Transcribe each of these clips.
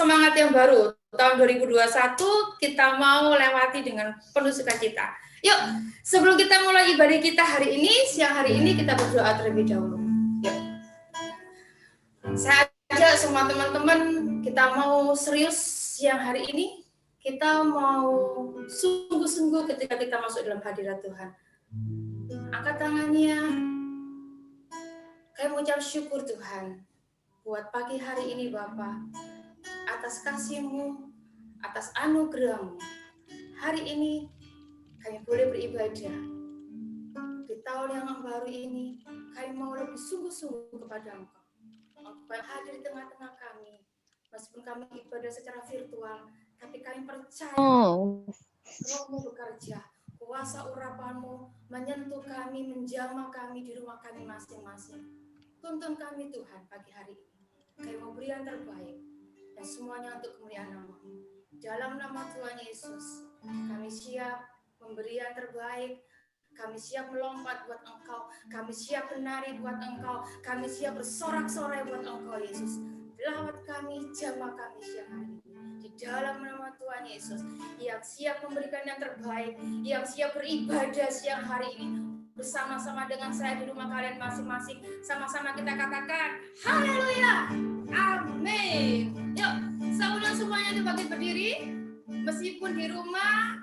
semangat yang baru. Tahun 2021 kita mau lewati dengan penuh sukacita. Yuk, sebelum kita mulai ibadah kita hari ini, siang hari ini kita berdoa terlebih dahulu. Yuk. Saya ajak semua teman-teman, kita mau serius siang hari ini. Kita mau sungguh-sungguh ketika kita masuk dalam hadirat Tuhan. Angkat tangannya. Kami mengucap syukur Tuhan buat pagi hari ini Bapa, atas kasih-Mu, atas anugerah-Mu. Hari ini kami boleh beribadah. Di tahun yang baru ini, kami mau lebih sungguh-sungguh kepada Engkau. Engkau yang hadir di tengah-tengah kami. Meskipun kami ibadah secara virtual, tapi kami percaya Roh-Mu bekerja. Kuasa urapan-Mu menyentuh kami, menjamah kami di rumah kami masing-masing. Tuntun kami Tuhan pagi hari ini. Kami mau beri yang terbaik. Dan semuanya untuk kemuliaan nama-Mu. Dalam nama Tuhan Yesus, kami siap memberi yang terbaik. Kami siap melompat buat Engkau. Kami siap menari buat Engkau. Kami siap bersorak-sorai buat Engkau Yesus. Lawat kami, jamah kami siang hari ini. Di dalam nama Tuhan Yesus, yang siap memberikan yang terbaik, yang siap beribadah siang hari ini, bersama-sama dengan saya di rumah kalian masing-masing. Sama-sama kita katakan, haleluya, amin. Yuk, saya undang semuanya itu bangkit berdiri. Meskipun di rumah,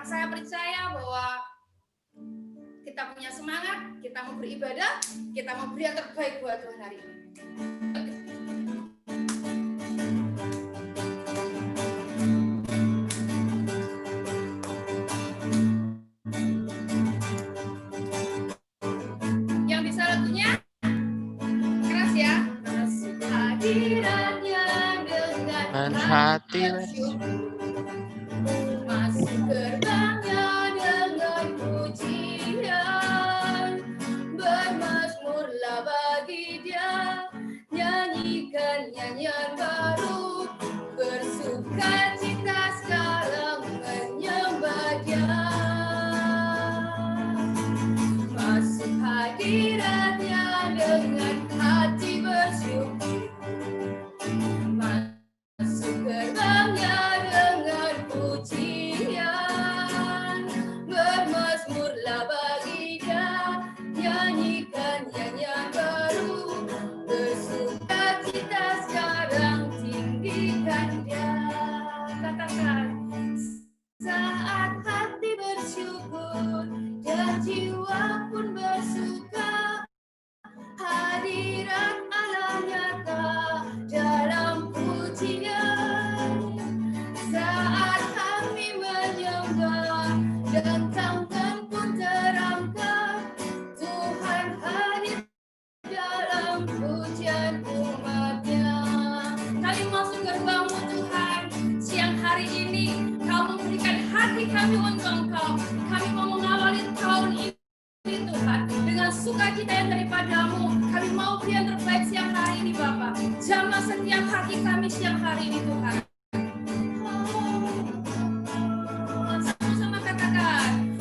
saya percaya bahwa kita punya semangat, kita mau beribadah, kita mau beri yang terbaik buat Tuhan hari ini. Yang bisa lagunya keras ya. Hadiratnya dengan hati masuk gerbangnya dengan pujian, bermazmurlah bagi Dia, nyanyikan nyanyian baru, bersukacita sekarang menyembah Dia. Masuk hadiratnya dengan hati bersyukur, masuk gerbangnya dengan pujian, bermazmurlah bagi Dia, nyanyikan nyanyian baru, bersukacita sekarang tinggikan Dia. Katakan, saat hati bersyukur dan jiwa pun bersuka, hadirat Allah nyata dalam pujian. Saat kami menyembah dan tangan pun terangkat, Tuhan hadir dalam pujian umat-Nya. Kami masuk gerbang-Mu Tuhan, siang hari ini Kau memberikan hati kami untuk Engkau. Kami mau mengawali tahun ini Tuhan dengan sukacita yang daripada-Mu. Kami mau beri yang terbaik siang hari ini Bapa. Jamah setiap hati kami siang hari ini Tuhan. Sama-sama katakan,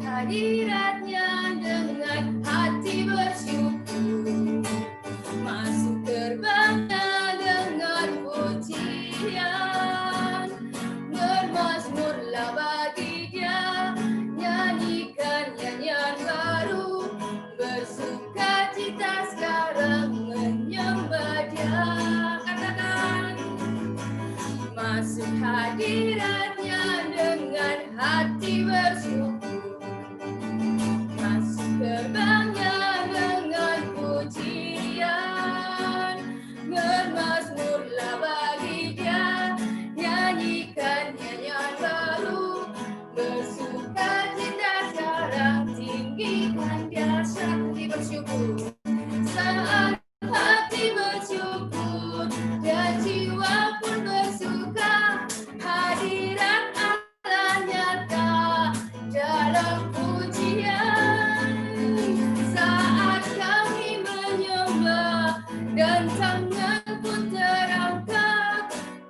hadiratnya dengan hati bersyukur, masuk gerbangnya dengan pujian, bermazmurlah bagi Dia, nyanyikan nyanyian baru, bersukacita sekarang menyembah Dia. Katakan, masuk hadiratnya dengan hati bersyukur, masuk gerbangnya dengan pujian, bermazmurlah bagi Dia, nyanyikan nyanyian baru, bersukacita sekarang tinggikan Dia. Saat hati bersyukur, saat hati bersyukur dan jiwa pun bersuka, hadirat Allah nyata dalam pujian. Saat kami menyembah dan tangan pun terangkat,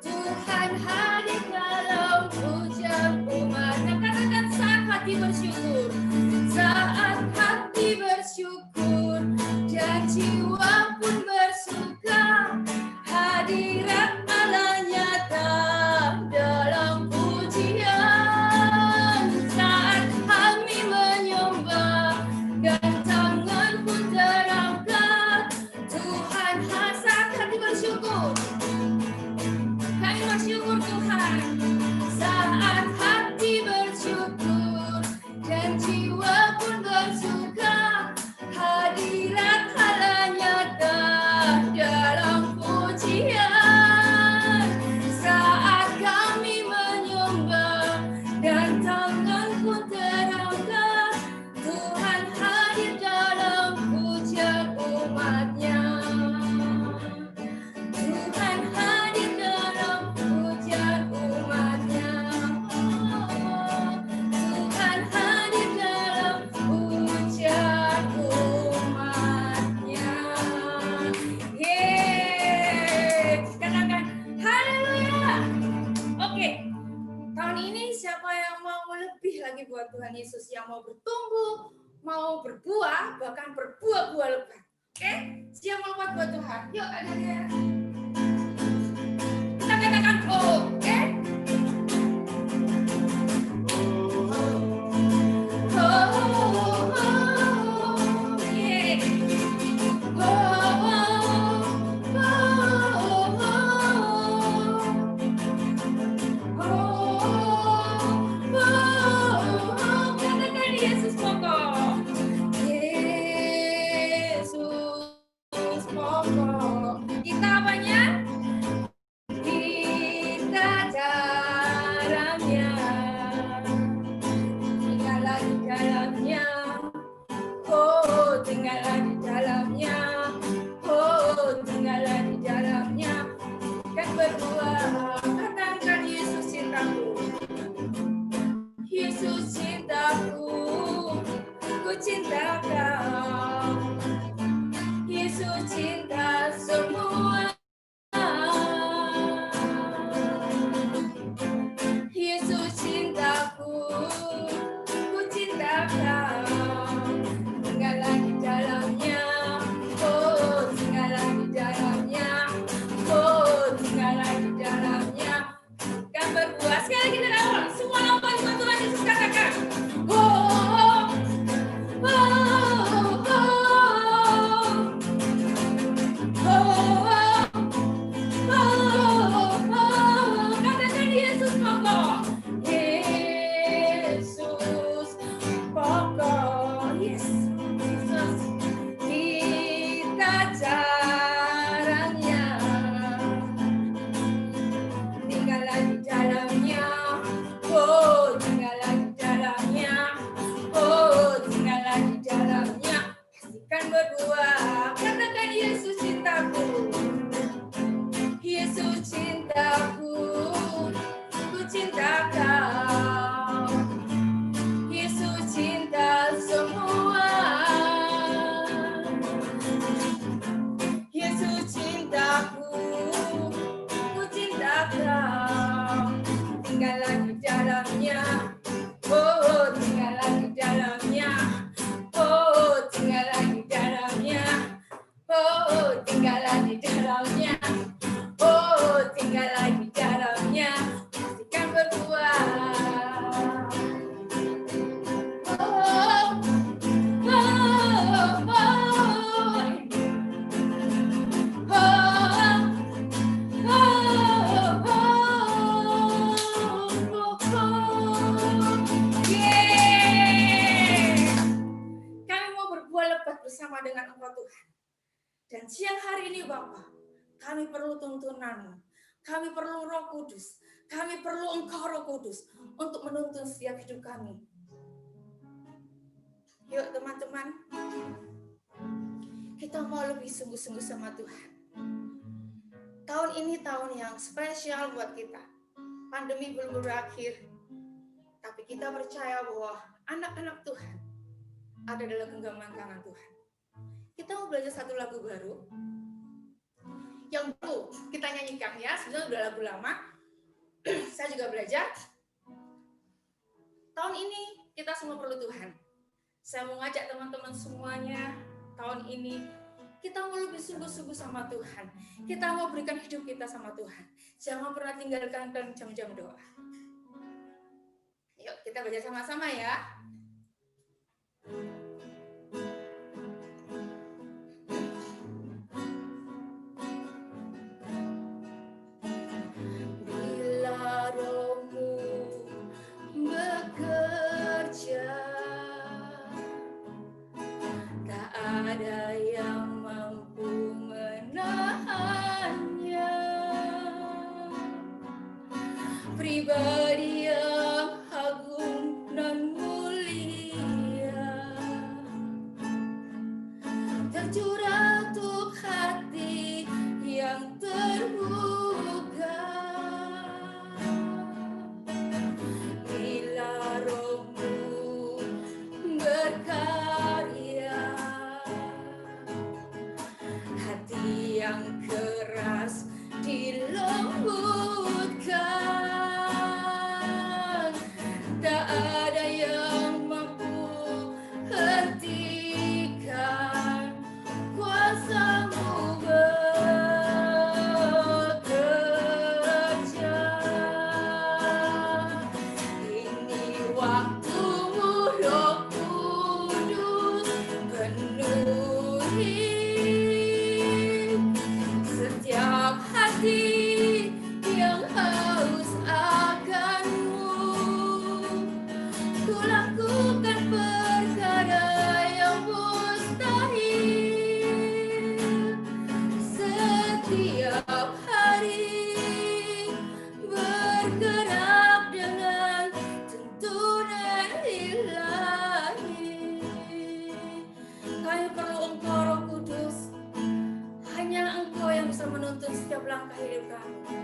Tuhan hadir dalam pujian umat-Nya. Katakan, saat hati bersyukur, saat hati bersyukur lagi buat Tuhan Yesus yang mau bertumbuh, mau berbuah, bahkan berbuah-buah lebat. Oke? Siap melompat buat Tuhan. Yuk, anak-anak. Kita katakan oke? Bersama dengan Engkau Tuhan. Dan siang hari ini Bapa, kami perlu tuntunan-Mu, kami perlu Roh Kudus, kami perlu Engkau Roh Kudus untuk menuntun setiap hidup kami. Yuk teman-teman, kita mau lebih sungguh-sungguh sama Tuhan. Tahun ini tahun yang spesial buat kita. Pandemi belum berakhir, tapi kita percaya bahwa anak-anak Tuhan ada dalam genggaman tangan Tuhan. Kita mau belajar satu lagu baru yang baru kita nyanyikan ya, sebenarnya udah lagu lama. Saya juga belajar. Tahun ini kita semua perlu Tuhan. Saya mau ngajak teman-teman semuanya, tahun ini kita mau lebih sungguh-sungguh sama Tuhan. Kita mau berikan hidup kita sama Tuhan. Jangan pernah tinggalkan jam-jam doa. Yuk kita belajar sama-sama ya. Ada yang mampu menahannya, pribadi yang agung dan mulia, tercurah untuk hati yang terbuka. Bila Roh-Mu berkarya, hati yang keras dilembutkan. Tak ada yang setiap langkah hidup kami.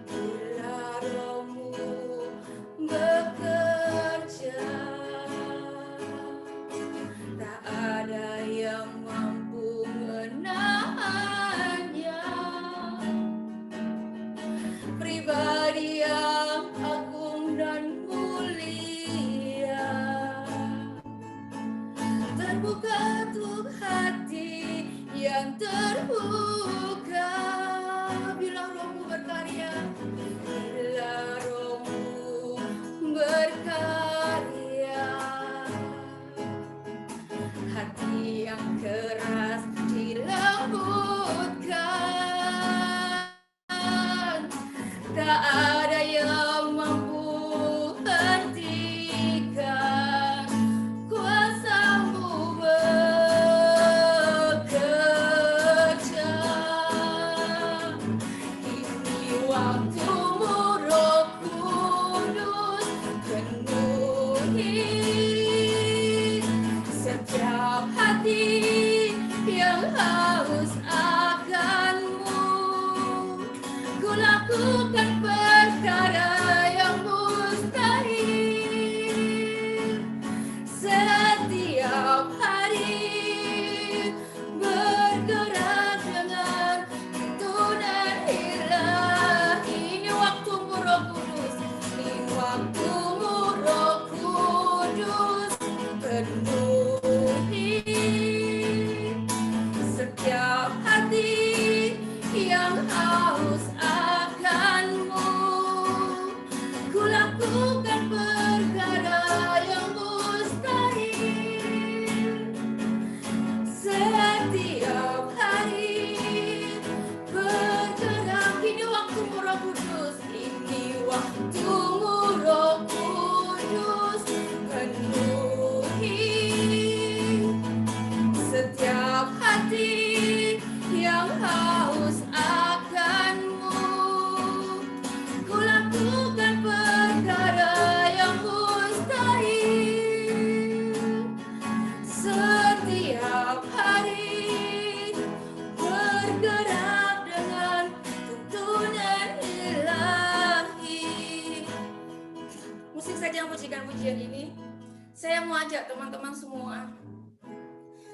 Bila Roh-Mu bekerja, tak ada yang mampu menahannya. Pribadi yang agung dan mulia, terbuka untuk hati yang terbuka. Bila Roh-Mu berkarya, bila Roh-Mu berkarya, hati yang keras dilembutkan. Tak ada yang mampu hentikan kuasa-Mu bekerja. Ini waktu-Mu, Roh Kudus, penuhi setiap hati yang haus akan-Mu. Ku lakukan perkara yang mustahil setiap hari, bergerak dengan tuntunan ilahi. Ini waktu-Mu, Roh Kudus, ini waktu-Mu, Roh Kudus, penuhi setiap hati yang haus akan-Mu. Ku lakukan perkara yang mustahil setiap hari, bergerak. Ini waktu-Mu, Roh Kudus, ini waktu-Mu, Roh Kudus, penuhi setiap hati yang haus akan-Mu. Ku lakukan perkara yang mustahil setiap hari, bergerak dengan tuntunan ilahi. Musik saja yang pujikan pujian ini. Saya mau ajak teman-teman semua,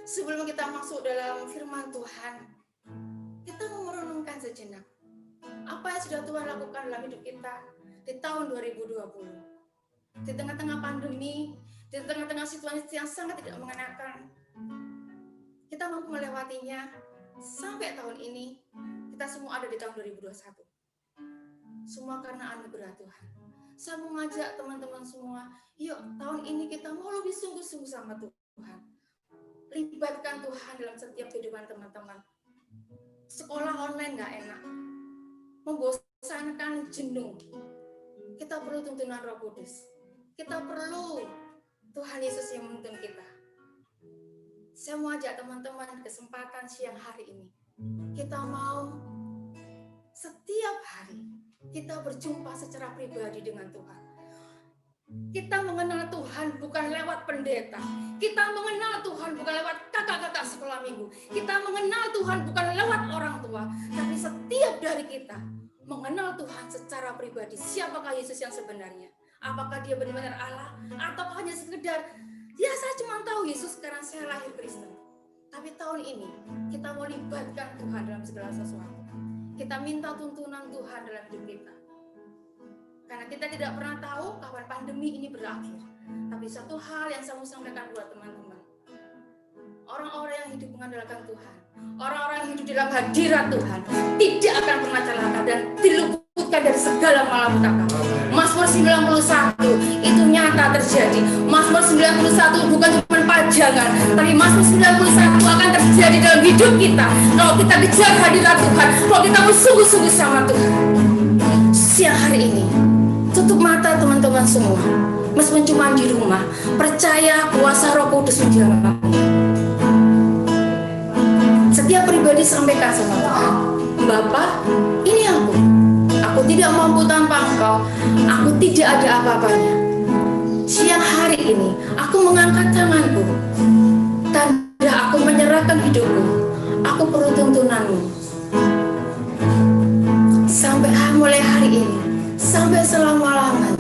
sebelum kita masuk dalam firman Tuhan, kita mau merenungkan sejenak apa yang sudah Tuhan lakukan dalam hidup kita di tahun 2020. Di tengah-tengah pandemi, di tengah-tengah situasi yang sangat tidak mengenakan, kita mampu melewatinya sampai tahun ini. Kita semua ada di tahun 2021. Semua karena anugerah Tuhan. Saya mau ngajak teman-teman semua, yuk tahun ini kita mau lebih sungguh-sungguh sama Tuhan. Libatkan Tuhan dalam setiap kehidupan teman-teman. Sekolah online gak enak, membosankan, jenuh. Kita perlu tuntunan Roh Kudus. Kita perlu Tuhan Yesus yang menuntun kita. Saya mau ajak teman-teman kesempatan siang hari ini. Kita mau setiap hari kita berjumpa secara pribadi dengan Tuhan. Kita mengenal Tuhan bukan lewat pendeta. Kita mengenal Tuhan bukan lewat kakak-kakak sekolah minggu. Kita mengenal Tuhan bukan lewat orang tua. Tapi setiap dari kita mengenal Tuhan secara pribadi. Siapakah Yesus yang sebenarnya? Apakah dia benar-benar Allah? Atau hanya sekedar, ya saya cuma tahu Yesus karena saya lahir Kristen. Tapi tahun ini kita mau libatkan Tuhan dalam segala sesuatu. Kita minta tuntunan Tuhan dalam hidup kita. Karena kita tidak pernah tahu kapan pandemi ini berakhir. Tapi satu hal yang saya mau sampaikan buat teman-teman. Orang-orang yang hidup mengandalkan Tuhan, orang-orang yang hidup dalam hadirat Tuhan, tidak akan pernah celaka dan diluputkan dari segala malapetaka. Mazmur 91 itu nyata terjadi. Mazmur 91 bukan cuma pajangan, tapi Mazmur 91 akan terjadi dalam hidup kita. Kalau kita kejar hadirat Tuhan, kalau kita bersungguh-sungguh sama Tuhan. Siang hari ini, tutup mata teman-teman semua. Meskipun cuma di rumah, percaya kuasa Roh Kudus menjamah. Setiap pribadi sampaikan sama Tuhan, Bapa, ini aku. Aku tidak mampu tanpa Engkau. Aku tidak ada apa-apanya. Siang hari ini, aku mengangkat tanganku. akan hidupku. Aku perlu tuntunanmu. Sampai mulai hari ini, sampai selama-lamanya.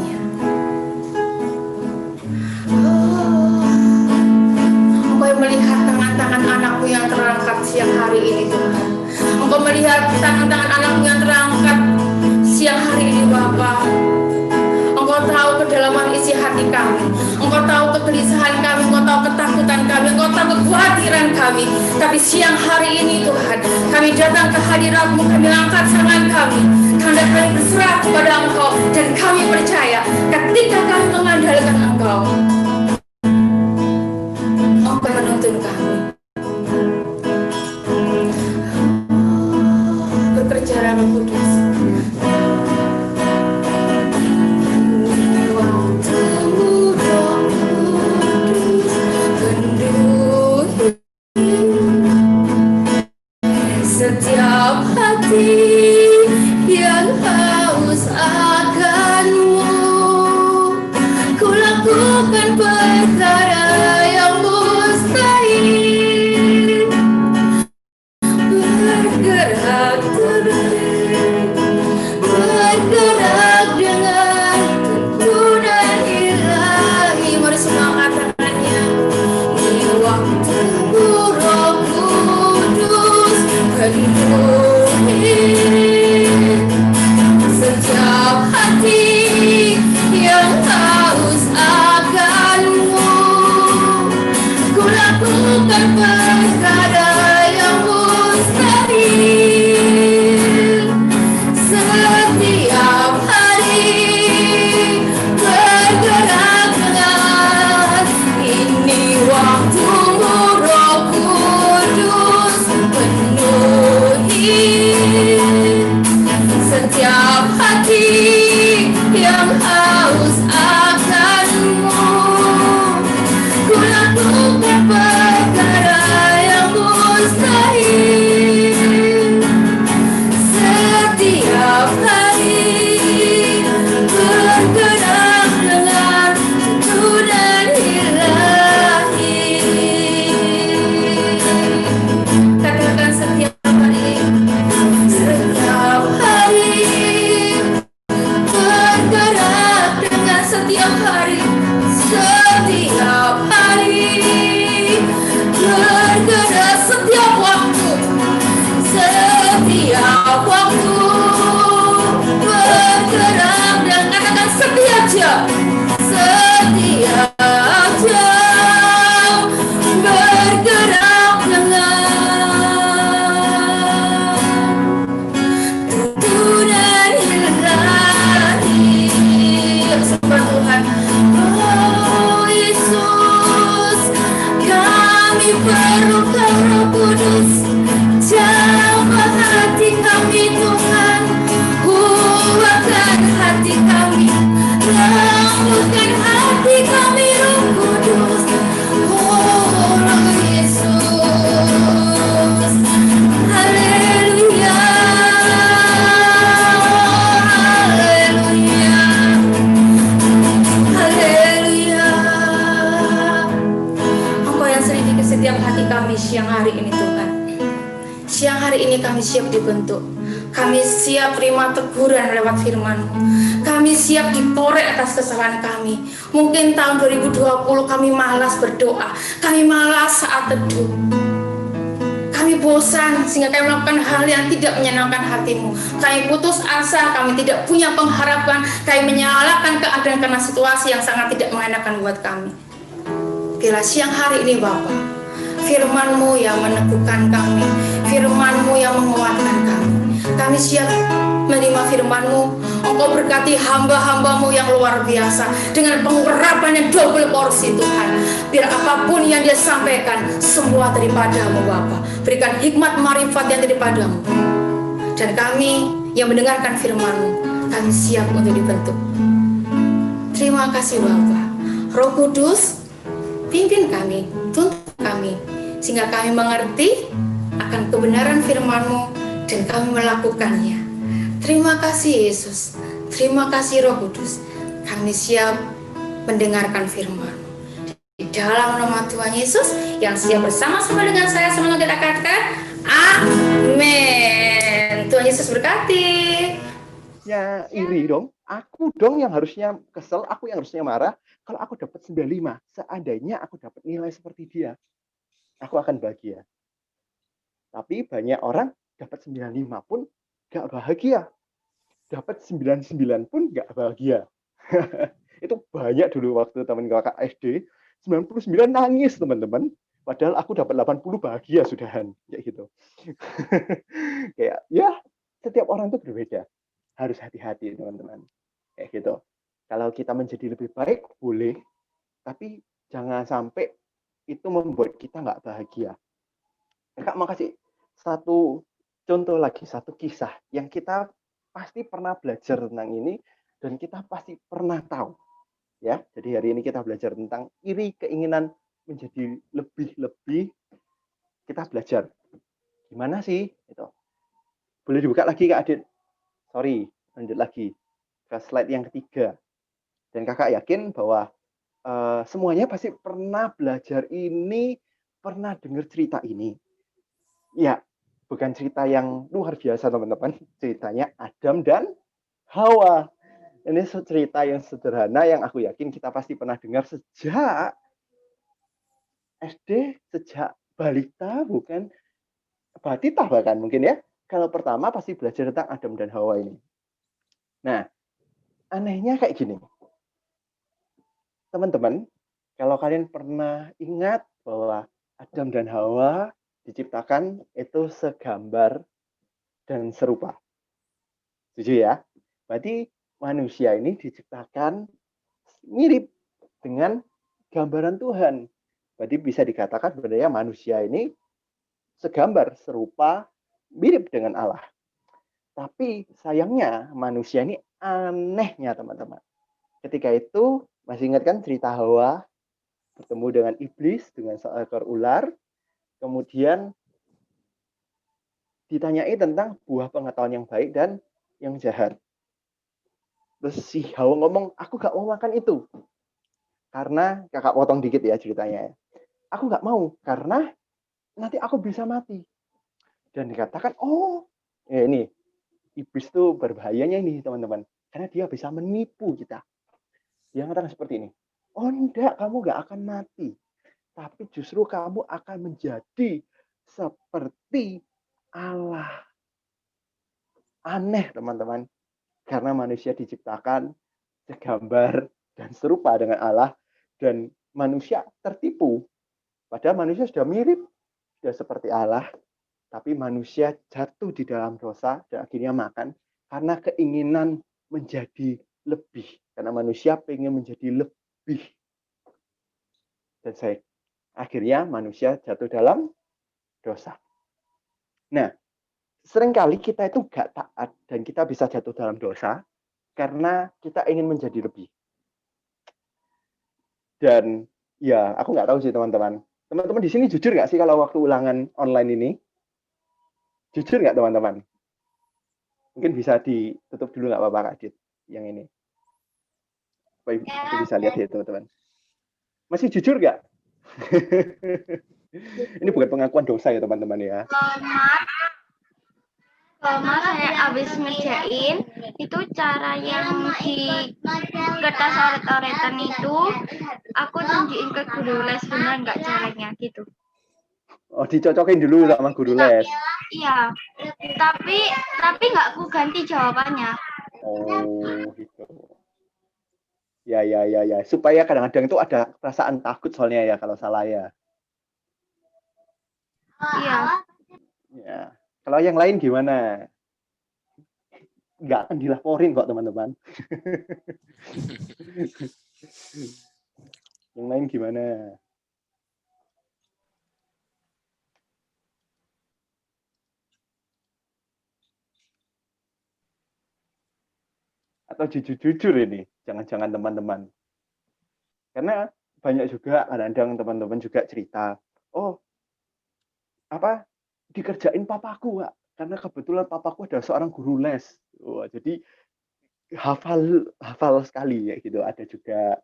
Engkau yang melihat tangan-tangan anakmu yang terangkat siang hari ini, Tuhan. Engkau melihat tangan-tangan anakmu yang terangkat siang hari ini, Bapa. Engkau tahu kedalaman isi hati kami. Engkau tahu kegelisahan kami. Engkau tahu ketakutan kami. Engkau tahu kekhawatiran kami. Tapi siang hari ini, Tuhan, kami datang ke hadirat-Mu. Kami angkat tangan kami. Karena kami berserah kepada Engkau. Dan kami percaya ketika kami mengandalkan Engkau, Engkau menuntun kami. Bekerjalah Roh Kudus. Setiap hati yang haus akan-Mu, ku lakukan perkara yang mustahil, bergerak terus, bergerak dengan tuntunan ilahi. Mari semua katakannya. Di waktu-Mu Roh Kudus penuhi setiap hati yang haus akan-Mu, ku lakukan perkara yang mustahil, setiap hari bergerak dengan ini waktu-Mu Roh Kudus penuhi setiap hati yang haus akan-Mu, ku lakukan perkara yang mustahil, setiap hari bergerak dengan tuntunan ilahi. Katakan setiap hari, setiap hari bergerak dengan setiap hari, setiap hari bergerak setiap waktu, setiap waktu bergerak dan katakan setiap jam, setiap jam bergerak dengan tuntunan ilahi. Sembah Tuhan. Oh Yesus, kami perlukan Roh Kudus. Jamah hati kami Tuhan, ubahkan hati kami, lembutkan hati kami Roh Kudus. Oh Roh Yesus, haleluya, haleluya, haleluya. Engkau yang selidiki setiap hati kami siang hari ini, Tuhan. Siang hari ini kami siap dibentuk. Kami siap terima teguran lewat firman-Mu. Kami siap dikorek atas kesalahan kami. Mungkin tahun 2020 kami malas berdoa. Kami malas saat teduh. Kami bosan sehingga kami melakukan hal yang tidak menyenangkan hati-Mu. Kami putus asa, kami tidak punya pengharapan. Kami menyalahkan keadaan karena situasi yang sangat tidak mengenakan buat kami. Bila siang hari ini Bapa, firman-Mu yang meneguhkan kami, firman-Mu yang menguatkan kami. Kami siap menerima firman-Mu. Engkau berkati hamba-hamba-Mu yang luar biasa dengan pengurapan yang double porsi Tuhan. Biar apapun yang dia sampaikan semua daripada-Mu Bapa. Berikan hikmat marifat yang daripada-Mu. Dan kami yang mendengarkan firman-Mu, kami siap untuk dibentuk. Terima kasih Bapa. Roh Kudus, pimpin kami, tuntun kami, sehingga kami mengerti akan kebenaran firman-Mu dan kami melakukannya. Terima kasih Yesus, terima kasih Roh Kudus. Kami siap mendengarkan firman-Mu. Di dalam nama Tuhan Yesus yang siap bersama-sama dengan saya. Semoga kita katakan amin. Tuhan Yesus berkati. Ya, iri dong. Aku dong yang harusnya kesel, aku yang harusnya marah. Kalau aku dapat 95, seandainya aku dapat nilai seperti dia, aku akan bahagia. Tapi banyak orang dapat 95 pun gak bahagia. Dapat 99 pun gak bahagia. Itu banyak dulu waktu teman kakak SD, 99 nangis teman-teman. Padahal aku dapat 80 bahagia sudahan. Kayak gitu. Kayak, ya, setiap orang itu berbeda. Harus hati-hati teman-teman. Kayak gitu. Kalau kita menjadi lebih baik, boleh. Tapi jangan sampai itu membuat kita nggak bahagia. Kak mau kasih satu contoh lagi, satu kisah yang kita pasti pernah belajar tentang ini dan kita pasti pernah tahu. Ya, jadi hari ini kita belajar tentang iri, keinginan menjadi lebih-lebih. Kita belajar gimana sih itu. Boleh dibuka lagi Kak Adit. Sorry, lanjut lagi ke slide yang ketiga. Dan kakak yakin bahwa semuanya pasti pernah belajar ini, pernah dengar cerita ini. Ya, bukan cerita yang luar biasa teman-teman. Ceritanya Adam dan Hawa. Ini cerita yang sederhana yang aku yakin kita pasti pernah dengar sejak SD, sejak balita, bukan batita bahkan mungkin ya. Kalau pertama pasti belajar tentang Adam dan Hawa ini. Nah, anehnya kayak gini. Teman-teman, kalau kalian pernah ingat bahwa Adam dan Hawa diciptakan itu segambar dan serupa. Setuju ya? Berarti manusia ini diciptakan mirip dengan gambaran Tuhan. Berarti bisa dikatakan sebenarnya manusia ini segambar, serupa, mirip dengan Allah. Tapi sayangnya manusia ini anehnya teman-teman. Ketika itu, masih ingat kan cerita Hawa bertemu dengan iblis, dengan seekor ular, kemudian ditanyai tentang buah pengetahuan yang baik dan yang jahat. Terus si Hawa ngomong, aku gak mau makan itu. Karena, kakak potong dikit ya ceritanya. Aku gak mau, karena nanti aku bisa mati. Dan dikatakan, oh, ya ini, iblis itu berbahayanya ini teman-teman. Karena dia bisa menipu kita. Dia mengatakan seperti ini, oh enggak, kamu gak akan mati. Tapi justru kamu akan menjadi seperti Allah. Aneh teman-teman. Karena manusia diciptakan segambar dan serupa dengan Allah. Dan manusia tertipu. Padahal manusia sudah mirip, sudah seperti Allah. Tapi manusia jatuh di dalam dosa dan akhirnya makan. Karena keinginan menjadi lebih. Karena manusia pengen menjadi lebih. Dan akhirnya manusia jatuh dalam dosa. Nah, seringkali kita itu gak taat dan kita bisa jatuh dalam dosa karena kita ingin menjadi lebih. Dan ya, aku nggak tahu sih teman-teman. Teman-teman di sini jujur nggak sih kalau waktu ulangan online ini? Jujur nggak teman-teman? Mungkin bisa ditutup dulu nggak apa-apa Kak Adit yang ini. Supaya aku bisa lihat ya teman-teman. Masih jujur nggak? Ini bukan pengakuan dosa ya teman-teman ya. Kalau saya habis ngerjain itu cara yang di kertas oret-oretan itu aku tunjukin ke guru les benar nggak caranya gitu. Oh, dicocokin dulu sama guru les. Iya, tapi nggak aku ganti jawabannya. Oh, gitu. Ya. Supaya kadang-kadang itu ada perasaan takut soalnya ya kalau salah ya. Iya. Ya. Kalau yang lain gimana? Nggak akan dilaporin kok teman-teman. Yang lain gimana? Atau jujur-jujur ini, jangan-jangan teman-teman. Karena banyak juga kadang-kadang teman-teman juga cerita, oh, apa dikerjain papaku, Kak. Karena kebetulan papaku adalah seorang guru les. Wah, jadi hafal sekali ya gitu. Ada juga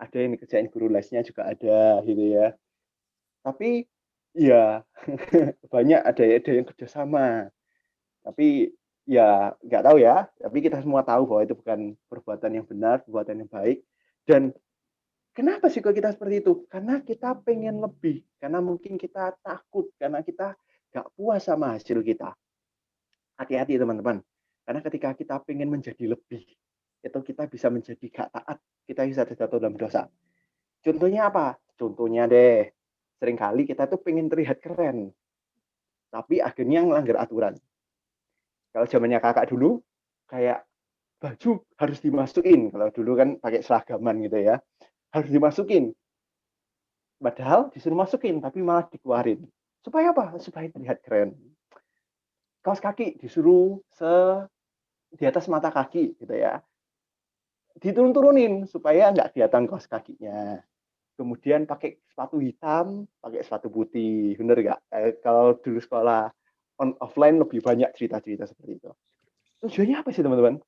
ada yang dikerjain guru lesnya juga ada gitu ya. Tapi ya banyak ada yang kerjasama. Tapi ya nggak tahu ya. Tapi kita semua tahu bahwa itu bukan perbuatan yang benar, perbuatan yang baik. Dan kenapa sih kok kita seperti itu? Karena kita pengen lebih, karena mungkin kita takut, karena kita nggak puas sama hasil kita. Hati-hati teman-teman. Karena ketika kita pengen menjadi lebih, itu kita bisa menjadi gak taat, kita bisa jatuh dalam dosa. Contohnya apa? Contohnya deh, seringkali kita tuh pengen terlihat keren, tapi akhirnya ngelanggar aturan. Kalau zamannya kakak dulu, kayak baju harus dimasukin. Kalau dulu kan pakai seragaman gitu ya, harus dimasukin. Padahal disuruh masukin, tapi malah dikeluarin. Supaya apa? Supaya terlihat keren. Kaos kaki disuruh di atas mata kaki gitu ya. Diturun-turunin supaya nggak kelihatan kaos kakinya. Kemudian pakai sepatu hitam, pakai sepatu putih. Bener nggak? Kalau dulu sekolah offline lebih banyak cerita-cerita seperti itu. Tujuannya apa sih teman-teman?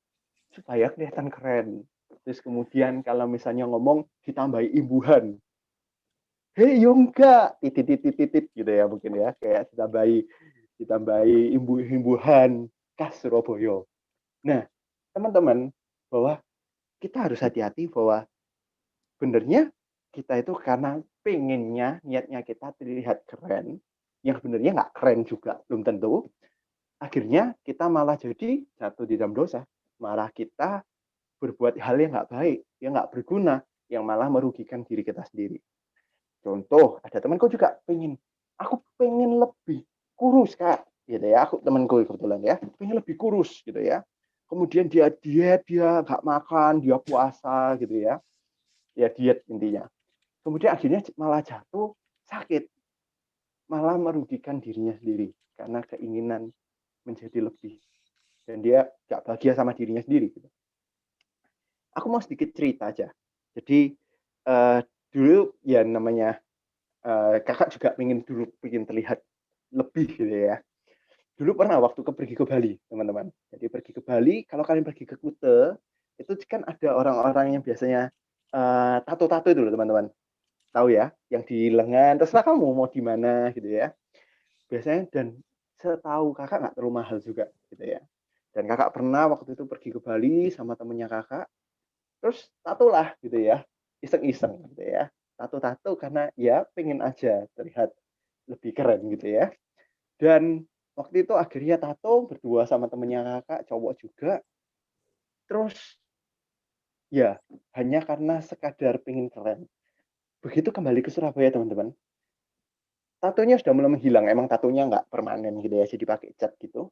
Supaya kelihatan keren. Terus kemudian kalau misalnya ngomong ditambahi imbuhan. Hei yo enggak, titit gitu ya mungkin ya. Kayak ditambahi imbuhan khas Surabaya. Nah, teman-teman, bahwa kita harus hati-hati bahwa benernya kita itu karena pengennya, niatnya kita terlihat keren, yang benernya nggak keren juga, belum tentu. Akhirnya kita malah jadi jatuh di dalam dosa. Malah kita berbuat hal yang nggak baik, yang nggak berguna, yang malah merugikan diri kita sendiri. Contoh, ada temanku juga aku pengen lebih kurus kak, gitu ya. Aku temanku kebetulan ya, pengen lebih kurus gitu ya. Kemudian dia diet, dia nggak makan, dia puasa gitu ya. Ya diet intinya. Kemudian akhirnya malah jatuh sakit, malah merugikan dirinya sendiri karena keinginan menjadi lebih dan dia nggak bahagia sama dirinya sendiri. Gitu. Aku mau sedikit cerita aja. Jadi dulu ya namanya kakak juga pengen terlihat lebih gitu ya. Dulu pernah waktu pergi ke Bali, teman-teman. Jadi pergi ke Bali, kalau kalian pergi ke Kuta, itu kan ada orang-orang yang biasanya tato-tato itu loh, teman-teman. Tahu ya, yang di lengan, terserah kamu mau di mana gitu ya. Biasanya dan setahu kakak nggak terlalu mahal juga gitu ya. Dan kakak pernah waktu itu pergi ke Bali sama temennya kakak, terus tato lah gitu ya, iseng-iseng gitu ya. Tato-tato karena ya pengen aja terlihat lebih keren gitu ya. Dan waktu itu akhirnya tato berdua sama temennya kakak, cowok juga. Terus ya hanya karena sekadar pengen keren. Begitu kembali ke Surabaya teman-teman, tatonya sudah mulai menghilang. Emang tatonya nggak permanen gitu ya, jadi pakai cat gitu.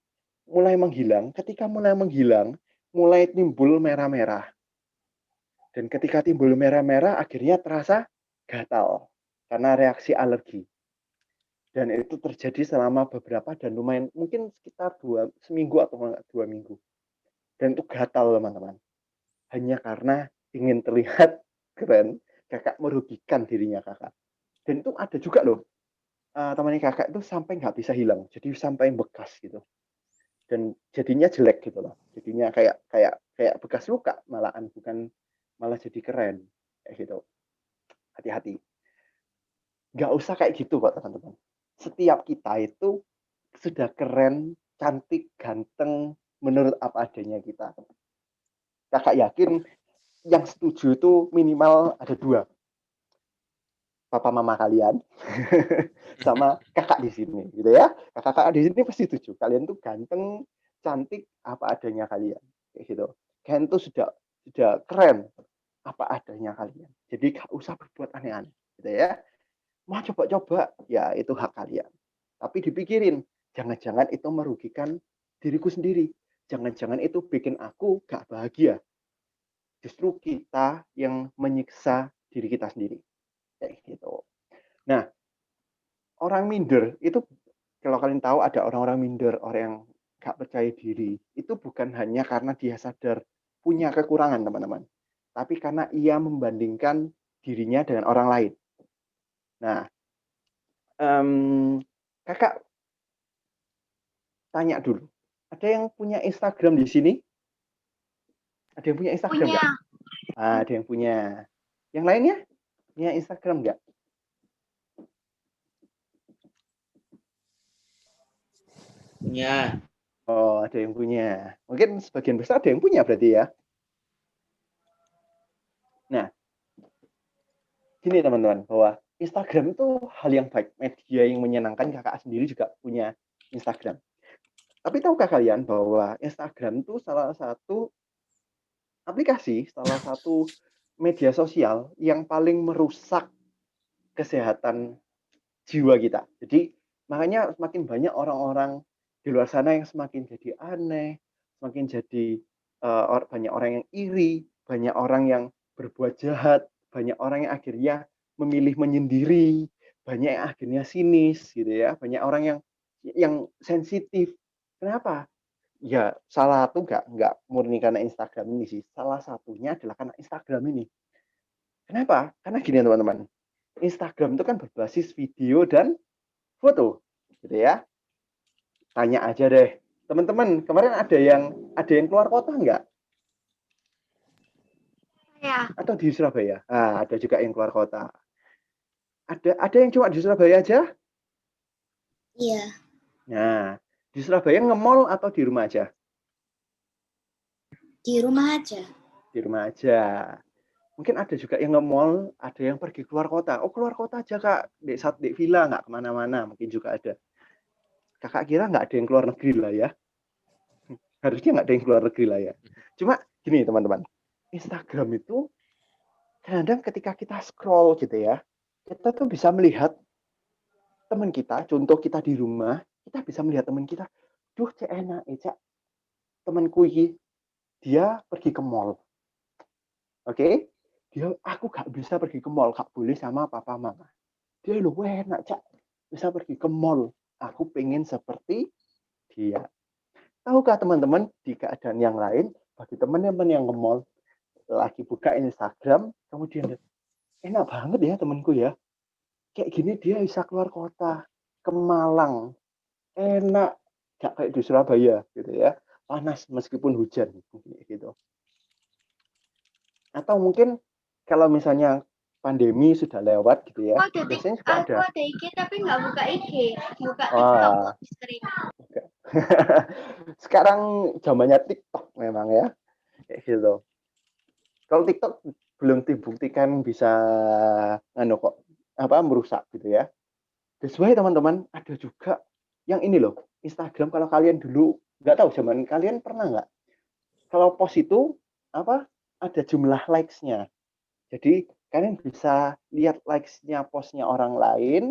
Mulai menghilang. Ketika mulai menghilang, mulai timbul merah-merah. Dan ketika timbul merah-merah, akhirnya terasa gatal karena reaksi alergi. Dan itu terjadi selama beberapa dan lumayan, mungkin sekitar seminggu atau enggak 2 minggu. Dan itu gatal teman-teman. Hanya karena ingin terlihat keren, kakak merugikan dirinya kakak. Dan itu ada juga loh, temannya kakak itu sampai nggak bisa hilang, jadi sampai bekas gitu. Dan jadinya jelek gitu loh. Jadinya kayak kayak kayak bekas luka malahan, bukan malah jadi keren kayak gitu. Hati-hati. Nggak usah kayak gitu kok teman-teman. Setiap kita itu sudah keren, cantik, ganteng menurut apa adanya kita. Kakak yakin yang setuju itu minimal ada 2. Papa mama kalian sama kakak di sini gitu ya. Kakak di sini pasti setuju. Kalian tuh ganteng, cantik apa adanya kalian. Kayak gitu. Kalian tuh sudah keren apa adanya kalian. Jadi gak usah berbuat aneh-aneh gitu ya. Mau coba-coba ya itu hak kalian. Tapi dipikirin, jangan-jangan itu merugikan diriku sendiri. Jangan-jangan itu bikin aku gak bahagia. Justru kita yang menyiksa diri kita sendiri. Kayak gitu. Nah, orang minder itu kalau kalian tahu ada orang-orang minder, orang yang gak percaya diri, itu bukan hanya karena dia sadar punya kekurangan, teman-teman. Tapi karena ia membandingkan dirinya dengan orang lain. Nah, kakak tanya dulu. Ada yang punya Instagram di sini? Ada yang punya Instagram nggak? Punya. Ada yang punya. Yang lainnya punya Instagram nggak? Punya. Oh, ada yang punya. Mungkin sebagian besar ada yang punya berarti ya. Nah, gini teman-teman, bahwa Instagram itu hal yang baik, media yang menyenangkan. Kakak sendiri juga punya Instagram. Tapi tahukah kalian bahwa Instagram itu salah satu aplikasi, salah satu media sosial yang paling merusak kesehatan jiwa kita. Jadi makanya semakin banyak orang-orang di luar sana yang semakin jadi aneh, semakin jadi banyak orang yang iri, banyak orang yang berbuat jahat, banyak orang yang akhirnya memilih menyendiri, banyak yang akhirnya sinis gitu ya, banyak orang yang sensitif. Kenapa? Ya salah satu nggak murni karena Instagram ini sih. Salah satunya adalah karena Instagram ini. Kenapa? Karena gini teman-teman. Instagram itu kan berbasis video dan foto, gitu ya. Tanya aja deh, teman-teman. Kemarin ada yang keluar kota nggak? Ya, Atau di Surabaya? Ah, ada juga yang keluar kota. Ada yang cuma di Surabaya aja? Iya, Nah, di Surabaya nge-mall atau di rumah aja? di rumah aja. Di rumah aja. Mungkin ada juga yang nge-mall, ada yang pergi keluar kota. Oh, keluar kota aja, Kak. Di villa, nggak kemana-mana. Mungkin juga ada. Kakak kira nggak ada yang keluar negeri lah ya. Harusnya nggak ada yang keluar negeri lah ya. Cuma gini, teman-teman. Instagram itu kadang ketika kita scroll gitu ya, kita tuh bisa melihat teman kita, contoh kita di rumah, kita bisa melihat teman kita, duh cek enak, cek temanku ini, dia pergi ke mall. Oke? Aku gak bisa pergi ke mall, gak boleh sama papa mama. Dia lu enak, cek bisa pergi ke mall. Aku pengen seperti dia. Tahukah teman-teman, di keadaan yang lain, bagi teman-teman yang ke mall, lagi buka Instagram, kemudian enak banget ya temanku ya. Kayak gini dia bisa keluar kota, ke Malang, enak, gak kayak di Surabaya gitu ya, panas meskipun hujan gitu. Atau mungkin kalau misalnya pandemi sudah lewat gitu ya, biasanya juga ada. aku ada IG tapi nggak buka IG, buka Wah. TikTok stream. Sekarang zamannya TikTok memang ya, kayak gitu. Kalau TikTok belum dibuktikan bisa kok merusak gitu ya. Sesuai teman-teman, ada juga yang ini loh, Instagram. Kalau kalian dulu nggak tahu zaman kalian pernah nggak? Kalau post itu ada jumlah likes-nya. Jadi kalian bisa lihat likes-nya postnya orang lain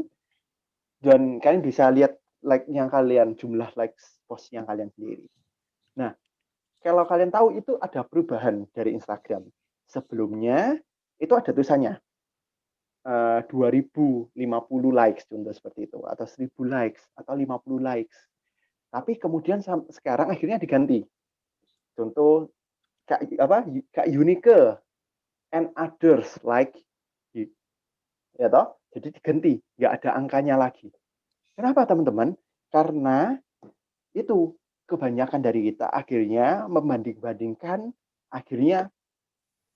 dan kalian bisa lihat like-nya kalian, jumlah likes postnya kalian sendiri. Nah, kalau kalian tahu itu ada perubahan dari Instagram. Sebelumnya itu ada tulisannya 2050 likes contoh seperti itu, atau 1000 likes atau 50 likes. Tapi kemudian sekarang akhirnya diganti. Contoh Kak Unike and others like, ya toh? Jadi diganti, nggak ada angkanya lagi. Kenapa teman-teman? Karena itu kebanyakan dari kita akhirnya membanding-bandingkan, akhirnya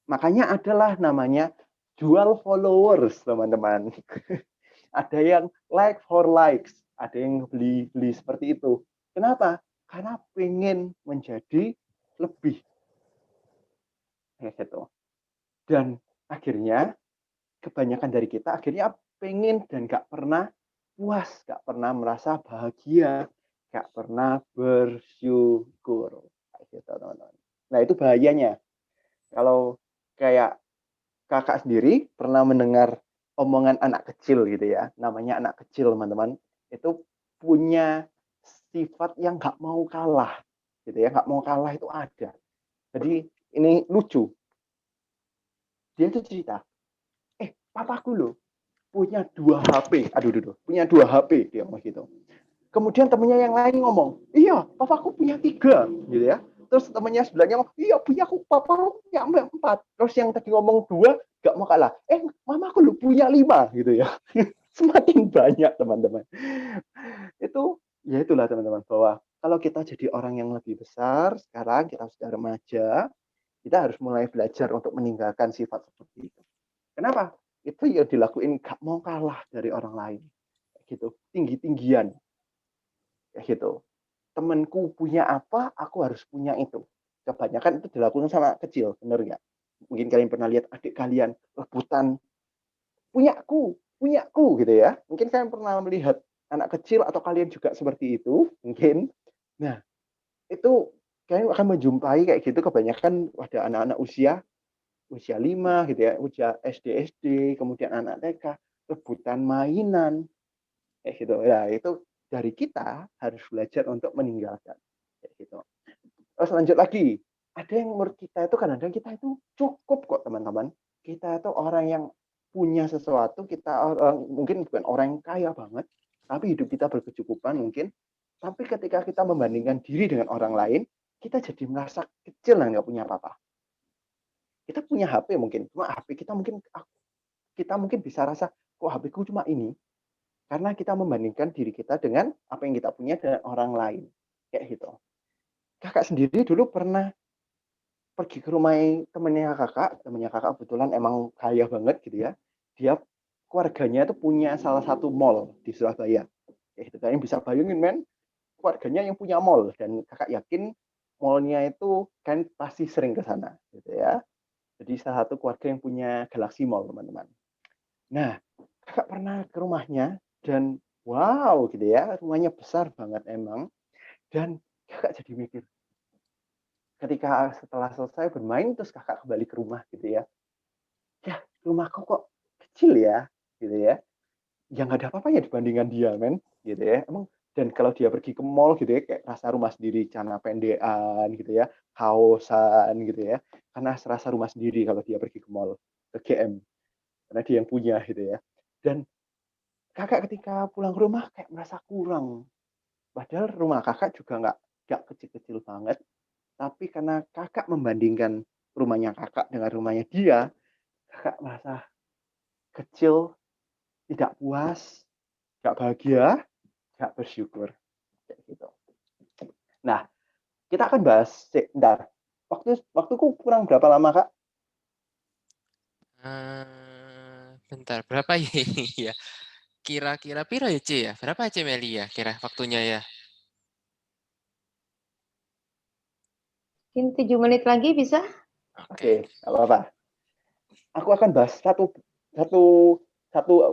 makanya adalah namanya jual followers, teman-teman. Ada yang like for likes, ada yang beli seperti itu. Kenapa? Karena pengen menjadi lebih. Gitu. Dan akhirnya kebanyakan dari kita akhirnya pengen dan gak pernah puas, gak pernah merasa bahagia, gak pernah bersyukur. Gitu, teman-teman. Nah, itu bahayanya. Kalau kayak kakak sendiri pernah mendengar omongan anak kecil gitu ya, namanya anak kecil teman-teman, itu punya sifat yang gak mau kalah gitu ya, gak mau kalah itu ada. Jadi ini lucu, dia tuh cerita, papaku loh punya 2 HP, punya 2 HP, dia ngomong gitu. Kemudian temennya yang lain ngomong, iya papaku punya 3 gitu ya. Terus temennya sebelahnya ngomong, iya papaku punya 4. Terus yang tadi ngomong 2 gak mau kalah, mamaku loh punya 5 gitu ya. Semakin banyak teman-teman. Itu ya itulah teman-teman, bahwa kalau kita jadi orang yang lebih besar, sekarang kita sudah remaja, kita harus mulai belajar untuk meninggalkan sifat seperti itu. Kenapa? Itu yang dilakuin gak mau kalah dari orang lain. Gitu. Tinggi-tinggian. Kayak gitu. Temanku punya apa, aku harus punya itu. Kebanyakan itu dilakukan sama kecil, bener nggak? Mungkin kalian pernah lihat adik kalian rebutan punyaku gitu ya. Mungkin kalian pernah melihat anak kecil atau kalian juga seperti itu, mungkin. Nah, itu kalian akan menjumpai kayak gitu kebanyakan ada anak-anak usia 5 gitu ya, usia SD, kemudian anak TK, rebutan mainan kayak gitu. Ya, itu dari kita harus belajar untuk meninggalkan kayak gitu. Terus lanjut lagi, ada yang menurut kita itu kadang-kadang kita itu cukup kok teman-teman. Kita itu orang yang punya sesuatu, kita orang mungkin bukan orang yang kaya banget, tapi hidup kita berkecukupan mungkin. Tapi ketika kita membandingkan diri dengan orang lain, kita jadi merasa kecil dan nggak punya apa-apa. Kita punya HP mungkin, cuma HP kita mungkin bisa rasa kok HP ku cuma ini, karena kita membandingkan diri kita dengan apa yang kita punya dengan orang lain kayak gitu. Kakak sendiri dulu pernah pergi ke rumah temennya kakak kebetulan emang kaya banget gitu ya. Dia keluarganya itu punya salah satu mall di Surabaya. Itu kalian bisa bayangin men, keluarganya yang punya mall dan kakak yakin mallnya itu kan pasti sering ke sana gitu ya. Jadi salah satu keluarga yang punya Galaxy Mall teman-teman. Nah, kakak pernah ke rumahnya dan wow gitu ya, rumahnya besar banget emang. Dan kakak jadi mikir, ketika setelah selesai bermain terus kakak kembali ke rumah gitu ya rumahku kok kecil ya gitu ya yang nggak ada apa-apanya dibandingkan dia men gitu ya emang. Dan kalau dia pergi ke mall gitu ya kayak rasa rumah sendiri, celana pendean gitu ya, kaosan gitu ya, karena serasa rumah sendiri kalau dia pergi ke mall, ke GM, karena dia yang punya gitu ya. Dan kakak ketika pulang ke rumah kayak merasa kurang, padahal rumah kakak juga nggak kecil-kecil banget. Tapi karena kakak membandingkan rumahnya kakak dengan rumahnya dia, kakak merasa kecil, tidak puas, nggak bahagia, nggak bersyukur. Kayak gitu. Nah, kita akan bahas, bentar, waktuku kurang berapa lama, Kak? Bentar, berapa ya ini ya? Kira-kira piro ya, C ya? Berapa C Meli ya? Kira waktunya ya? Mungkin 7 menit lagi bisa? Oke. Nggak apa-apa. Aku akan bahas satu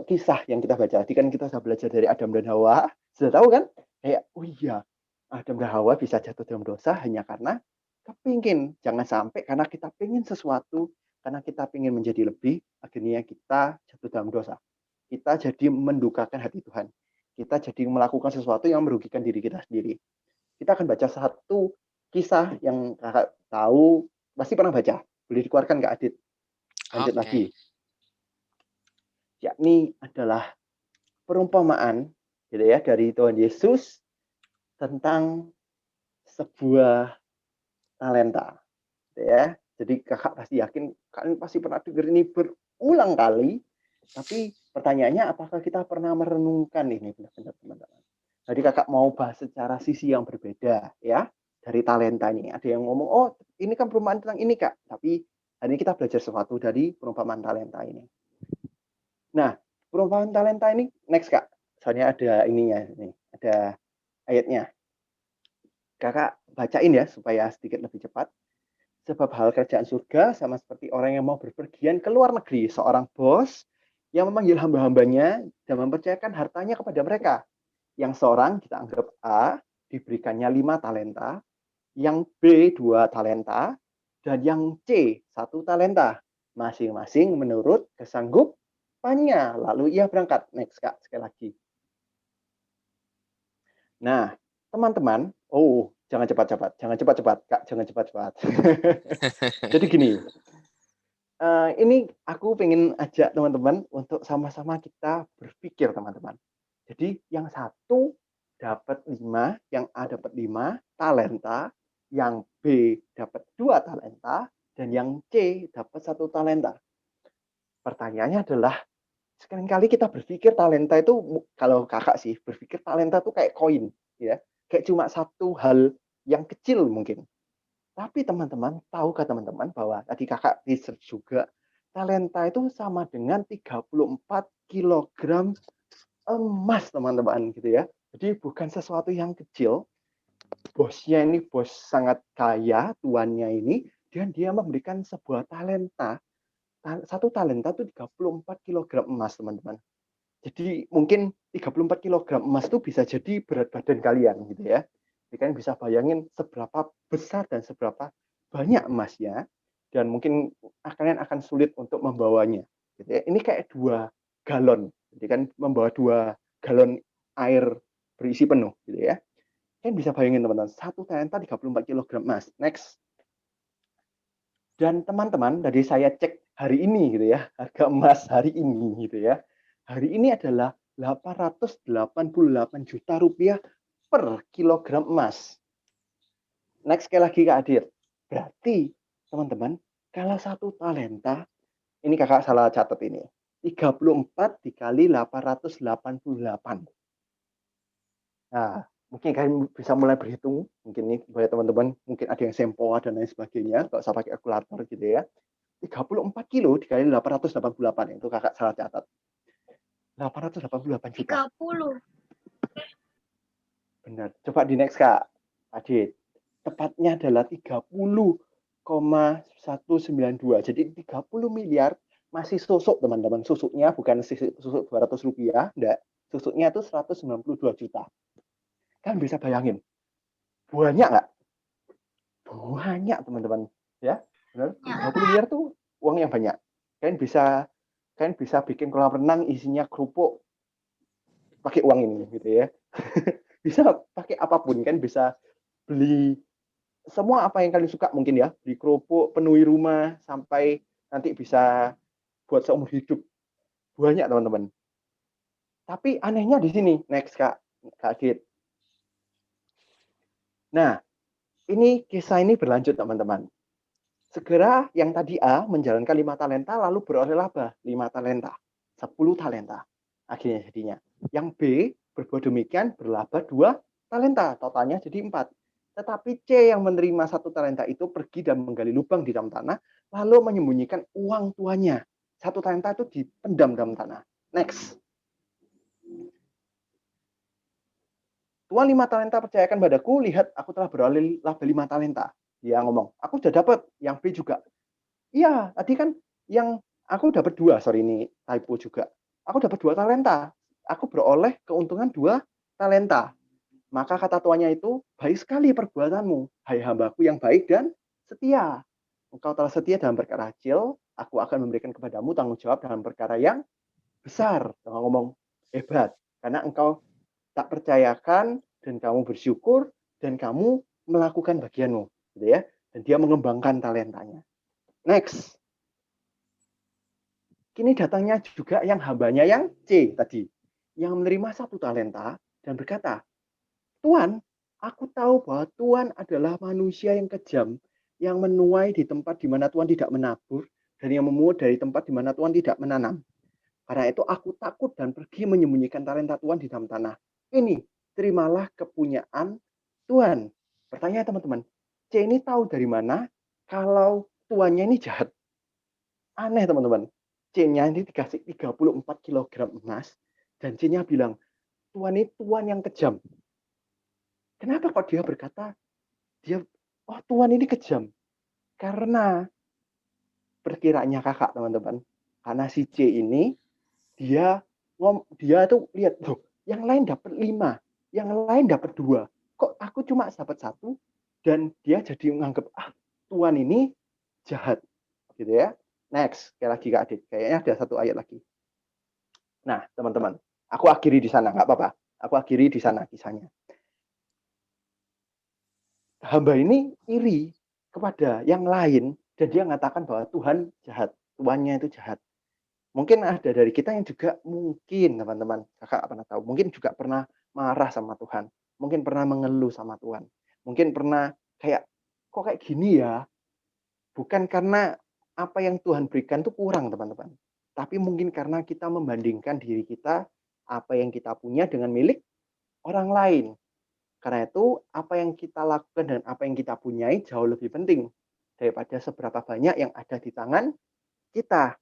kisah yang kita baca. Tadi kan kita sudah belajar dari Adam dan Hawa. Sudah tahu kan? Kayak, oh iya, Adam dan Hawa bisa jatuh dalam dosa hanya karena kepingin. Jangan sampai karena kita pengen sesuatu, karena kita pengen menjadi lebih, akhirnya kita jatuh dalam dosa. Kita jadi mendukakan hati Tuhan. Kita jadi melakukan sesuatu yang merugikan diri kita sendiri. Kita akan baca satu kisah yang kakak tahu, pasti pernah baca. Boleh dikeluarkan Kak Adit. Lanjut lagi. Yakni adalah perumpamaan gitu ya dari Tuhan Yesus tentang sebuah talenta. Gitu ya. Jadi kakak pasti yakin, kalian pasti pernah dengar ini berulang kali, tapi pertanyaannya apakah kita pernah merenungkan ini benar-benar teman-teman. Jadi kakak mau bahas secara sisi yang berbeda ya dari talenta ini. Ada yang ngomong, oh ini kan perumpamaan tentang ini Kak, tapi hari ini kita belajar sesuatu dari perumpamaan talenta ini. Nah, perumpamaan talenta ini next Kak. Soalnya ada ininya nih, ada ayatnya. Kakak bacain ya supaya sedikit lebih cepat. Sebab hal kerajaan surga sama seperti orang yang mau berpergian ke luar negeri, seorang bos yang memanggil hamba-hambanya dan mempercayakan hartanya kepada mereka. Yang seorang kita anggap A diberikannya 5 talenta, yang B 2 talenta, dan yang C 1 talenta. Masing-masing menurut kesanggupannya. Lalu ia berangkat. Next Kak, sekali lagi. Nah, teman-teman, jangan cepat-cepat, Kak, jangan cepat-cepat. Jadi gini, ini aku pengen ajak teman-teman untuk sama-sama kita berpikir teman-teman. Jadi yang satu dapat 5, yang A dapat 5 talenta, yang B dapat 2 talenta, dan yang C dapat 1 talenta. Pertanyaannya adalah, sekali-kali kita berpikir talenta itu, kalau kakak sih berpikir talenta itu kayak koin, ya, kayak cuma satu hal yang kecil mungkin. Tapi teman-teman, tahukah teman-teman bahwa tadi kakak research juga, talenta itu sama dengan 34 kilogram emas, teman-teman, gitu ya. Jadi bukan sesuatu yang kecil. Bosnya ini bos sangat kaya, tuannya ini, dan dia memberikan sebuah talenta. Satu talenta itu 34 kilogram emas, teman-teman. Jadi mungkin 34 kilogram emas itu bisa jadi berat badan kalian, gitu ya. Jadi kalian bisa bayangin seberapa besar dan seberapa banyak emasnya, dan mungkin kalian akan sulit untuk membawanya. Gitu ya. Ini kayak 2 galon. Jadi kan membawa 2 galon air berisi penuh, gitu ya. Kalian bisa bayangin, teman-teman, satu talenta 34 kilogram emas. Next. Dan teman-teman, tadi saya cek hari ini, gitu ya, harga emas hari ini, gitu ya. Hari ini adalah 888 juta rupiah per kilogram emas. Next, sekali lagi Kak Adit. Berarti, teman-teman, kalau satu talenta, ini kakak salah catat ini, 34 dikali 888. Nah, mungkin kalian bisa mulai berhitung, mungkin nih buat teman-teman, mungkin ada yang sempoa dan lain sebagainya, nggak usah pakai kalkulator gitu ya. 34 kilo dikali 888, itu kakak salah catat. 888 juta. 30. Benar. Coba di next Kak Adit. Tepatnya adalah 30,192. Jadi 30 miliar masih susuk, teman-teman. Susuknya bukan susuk 200 rupiah, enggak. Susuknya itu 192 juta. Kan bisa bayangin. Banyak nggak? Banyak, teman-teman. Ya, benar. 30 miliar tuh uang yang banyak. Kalian bisa bikin kolam renang isinya kerupuk pakai uang ini, gitu ya. Bisa pakai apapun, kan bisa beli semua apa yang kalian suka mungkin ya, beli kerupuk, penuhi rumah, sampai nanti bisa buat seumur hidup. Banyak, teman-teman. Tapi anehnya di sini, next Kak Adit. Nah, ini kisah ini berlanjut, teman-teman. Segera yang tadi A menjalankan 5 talenta lalu beroleh laba 5 talenta, 10 talenta. Akhirnya jadinya. Yang B berbuat demikian berlaba 2 talenta, totalnya jadi 4. Tetapi C yang menerima 1 talenta itu pergi dan menggali lubang di dalam tanah lalu menyembunyikan uang tuannya. 1 talenta itu dipendam dalam tanah. Next. Tuan 5 talenta percayakan padaku, lihat aku telah beroleh laba 5 talenta. Dia ngomong, aku sudah dapat. Yang B juga. Iya, tadi kan yang aku dapat 2, sorry ini typo juga. Aku dapat 2 talenta. Aku beroleh keuntungan 2 talenta. Maka kata tuannya itu, baik sekali perbuatanmu, hai hambaku yang baik dan setia. Engkau telah setia dalam perkara kecil, aku akan memberikan kepadamu tanggung jawab dalam perkara yang besar. Engkau ngomong, hebat. Karena engkau tak percayakan dan kamu bersyukur dan kamu melakukan bagianmu, gitu ya. Dan dia mengembangkan talentanya. Next. Kini datangnya juga yang hambanya yang C tadi, yang menerima 1 talenta dan berkata, Tuan, aku tahu bahwa Tuan adalah manusia yang kejam, yang menuai di tempat di mana Tuan tidak menabur, dan yang memungut dari tempat di mana Tuan tidak menanam. Karena itu aku takut dan pergi menyembunyikan talenta Tuan di dalam tanah. Ini, terimalah kepunyaan Tuan. Pertanyaan teman-teman, C ini tahu dari mana kalau tuannya ini jahat? Aneh, teman-teman. C-nya ini dikasih 34 kilogram emas, dan C-nya bilang, Tuan ini tuan yang kejam. Kenapa kok dia berkata, Tuan ini kejam? Karena perkiraannya kakak, teman-teman. Karena si C ini, dia tuh lihat, loh, yang lain dapat 5, yang lain dapat 2. Kok aku cuma dapat 1? Dan dia jadi menganggap, Tuan ini jahat. Gitu ya. Next, sekali lagi Kak Adit. Kayaknya ada 1 ayat lagi. Nah, teman-teman, aku akhiri di sana, nggak apa-apa. Aku akhiri di sana kisahnya. Hamba ini iri kepada yang lain dan dia mengatakan bahwa Tuhan jahat, tuannya itu jahat. Mungkin ada dari kita yang juga mungkin, teman-teman, kakak pernah tahu, mungkin juga pernah marah sama Tuhan, mungkin pernah mengeluh sama Tuhan, mungkin pernah kayak, kok kayak gini ya? Bukan karena apa yang Tuhan berikan itu kurang, teman-teman. Tapi mungkin karena kita membandingkan diri kita, apa yang kita punya dengan milik orang lain. Karena itu, apa yang kita lakukan dan apa yang kita punyai jauh lebih penting daripada seberapa banyak yang ada di tangan kita.